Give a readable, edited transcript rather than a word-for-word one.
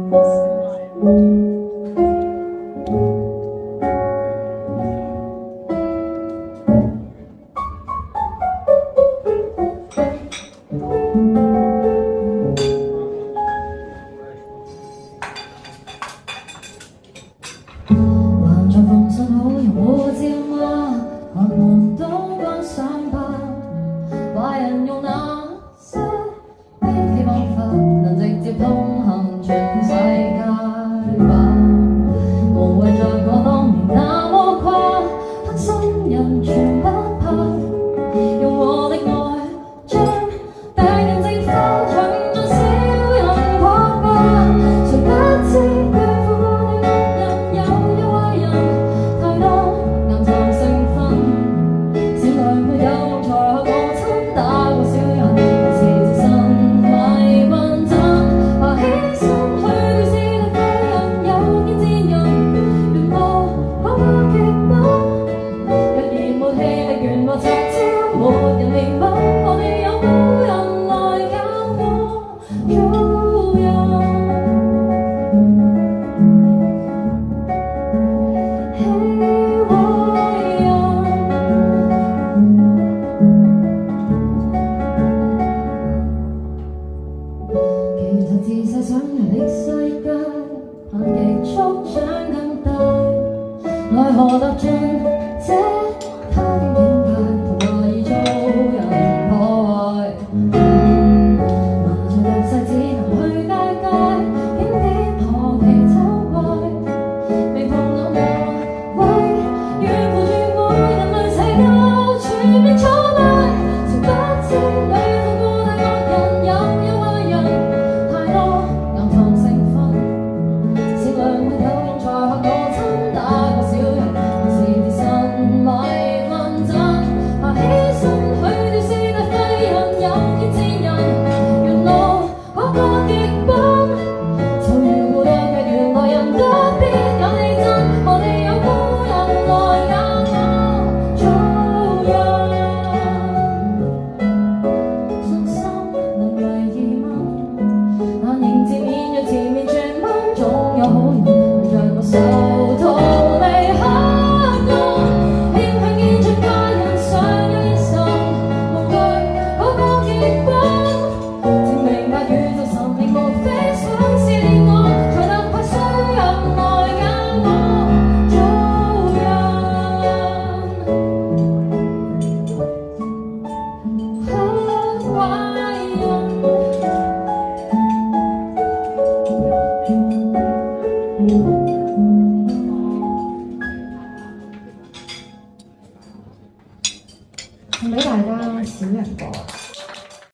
還在放心好友我知嗎？還忙都關上吧，壞人用那些悲喜方法能直接通行全世界吧，無謂像我當年那麼誇，黑心人全不怕，用我的愛將大人淨化，隨着小人狂吧，誰不知自細想遊歷世界，盼極速長更大，奈何踏進這他的境界，童話已遭人破壞。麻醉入世只能去街街，景點何其醜怪，未碰到我為願扶住愛人類世界全面挫敗，誰不知裏頭孤單惡人有壞人。暗藏成分，善良沒有用，才學我親打過小人，還是自信迷混陣，怕犧牲許多是大廢人，有見賤人，原路嗰個極品，就如孤獨嘅原來人都必有地震，何地有高人來教我做人，信心能為疑問，難迎接面若前面轉彎，總有好人讓我受逃離黑暗，慶幸見着家人常有眼神，無懼嗰個極品，證明白宇宙神明無非想試煉我，才能派衰人來教我做人，黑壞人。送俾大家小人歌。